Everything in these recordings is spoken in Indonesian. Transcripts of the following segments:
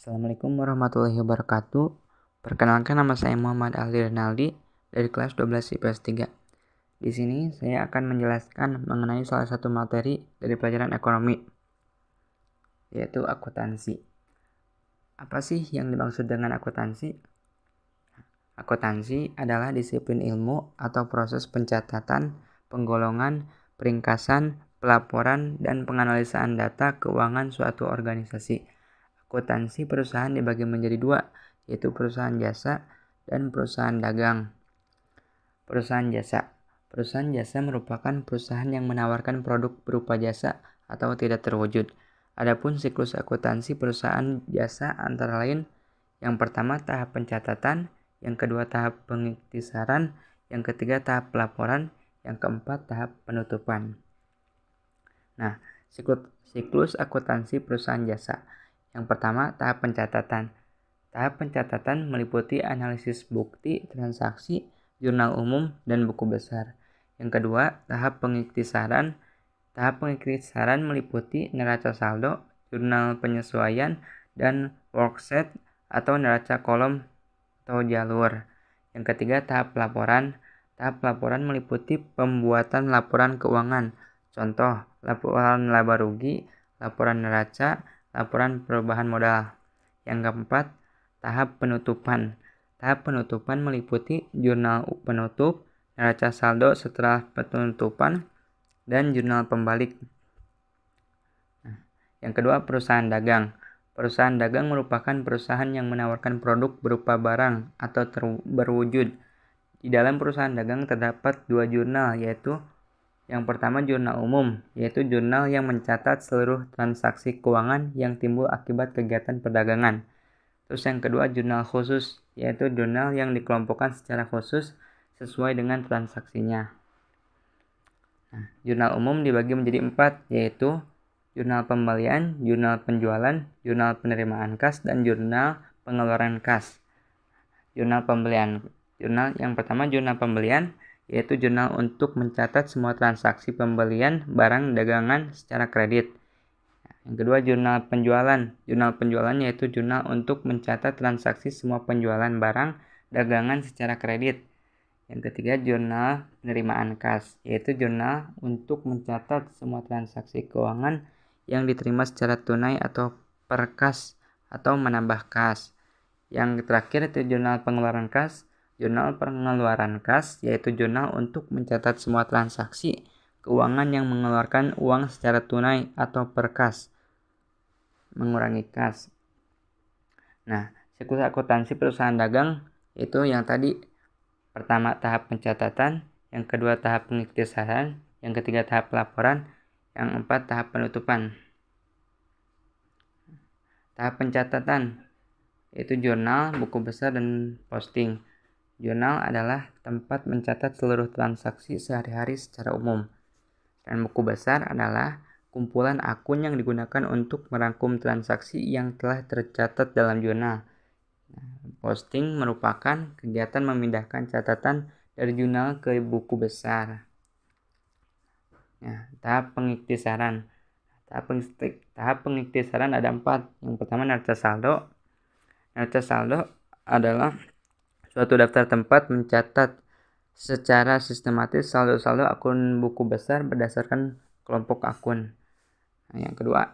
Assalamualaikum warahmatullahi wabarakatuh. Perkenalkan, nama saya Muhammad Ali Rinaldi dari kelas 12 IPS 3. Di sini saya akan menjelaskan mengenai salah satu materi dari pelajaran ekonomi, yaitu akuntansi. Apa sih yang dimaksud dengan akuntansi? Akuntansi adalah disiplin ilmu atau proses pencatatan, penggolongan, peringkasan, pelaporan, dan penganalisaan data keuangan suatu organisasi. Akuntansi perusahaan dibagi menjadi dua, yaitu perusahaan jasa dan perusahaan dagang. Perusahaan jasa. Perusahaan jasa merupakan perusahaan yang menawarkan produk berupa jasa atau tidak terwujud. Adapun siklus akuntansi perusahaan jasa antara lain, yang pertama tahap pencatatan, yang kedua tahap pengiktisaran, yang ketiga tahap pelaporan, yang keempat tahap penutupan. Nah, siklus akuntansi perusahaan jasa. Yang pertama, tahap pencatatan. Tahap pencatatan meliputi analisis bukti, transaksi, jurnal umum, dan buku besar. Yang kedua, tahap pengiktisaran. Tahap pengiktisaran meliputi neraca saldo, jurnal penyesuaian, dan worksheet atau neraca kolom atau jalur. Yang ketiga, tahap pelaporan. Tahap pelaporan meliputi pembuatan laporan keuangan. Contoh, laporan laba rugi, laporan neraca, laporan perubahan modal. Yang keempat, tahap penutupan. Tahap penutupan meliputi jurnal penutup, neraca saldo setelah penutupan, dan jurnal pembalik. Yang kedua, perusahaan dagang. Perusahaan dagang merupakan perusahaan yang menawarkan produk berupa barang atau berwujud. Di dalam perusahaan dagang terdapat dua jurnal, yaitu yang pertama jurnal umum, yaitu jurnal yang mencatat seluruh transaksi keuangan yang timbul akibat kegiatan perdagangan. Terus yang kedua jurnal khusus, yaitu jurnal yang dikelompokkan secara khusus sesuai dengan transaksinya. Nah, jurnal umum dibagi menjadi 4, yaitu jurnal pembelian, jurnal penjualan, jurnal penerimaan kas, dan jurnal pengeluaran kas. Jurnal pembelian. Jurnal yang pertama jurnal pembelian, yaitu jurnal untuk mencatat semua transaksi pembelian barang dagangan secara kredit. Yang kedua, jurnal penjualan. Jurnal penjualan yaitu jurnal untuk mencatat transaksi semua penjualan barang dagangan secara kredit. Yang ketiga, jurnal penerimaan kas, yaitu jurnal untuk mencatat semua transaksi keuangan yang diterima secara tunai atau per kas atau menambah kas. Yang terakhir itu jurnal pengeluaran kas. Jurnal pengeluaran kas yaitu jurnal untuk mencatat semua transaksi keuangan yang mengeluarkan uang secara tunai atau per kas, mengurangi kas. Nah, siklus akuntansi perusahaan dagang itu yang tadi, pertama tahap pencatatan, yang kedua tahap pengiktisaran, yang ketiga tahap pelaporan, yang keempat tahap penutupan. Tahap pencatatan yaitu jurnal, buku besar, dan posting. Jurnal adalah tempat mencatat seluruh transaksi sehari-hari secara umum. Dan buku besar adalah kumpulan akun yang digunakan untuk merangkum transaksi yang telah tercatat dalam jurnal. Posting merupakan kegiatan memindahkan catatan dari jurnal ke buku besar. Tahap pengiktisaran. Tahap pengiktisaran ada 4. Yang pertama neraca saldo. Neraca saldo adalah suatu daftar tempat mencatat secara sistematis saldo-saldo akun buku besar berdasarkan kelompok akun. Yang kedua,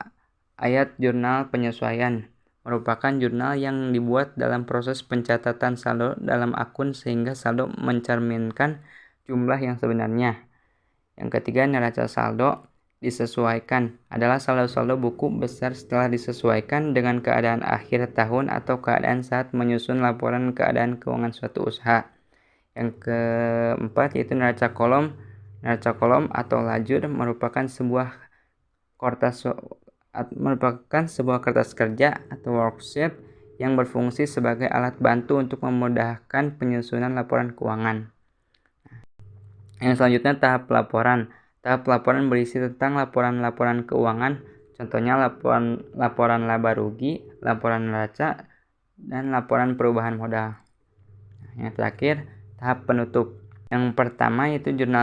ayat jurnal penyesuaian merupakan jurnal yang dibuat dalam proses pencatatan saldo dalam akun sehingga saldo mencerminkan jumlah yang sebenarnya. Yang ketiga, neraca saldo disesuaikan adalah saldo-saldo buku besar setelah disesuaikan dengan keadaan akhir tahun atau keadaan saat menyusun laporan keadaan keuangan suatu usaha. Yang keempat yaitu neraca kolom. Neraca kolom atau lajur merupakan sebuah kertas kerja atau worksheet yang berfungsi sebagai alat bantu untuk memudahkan penyusunan laporan keuangan. Yang selanjutnya tahap pelaporan. Tahap pelaporan berisi tentang laporan-laporan keuangan, contohnya laporan laba rugi, laporan neraca, dan laporan perubahan modal. Yang terakhir, tahap penutup. Yang pertama yaitu jurnal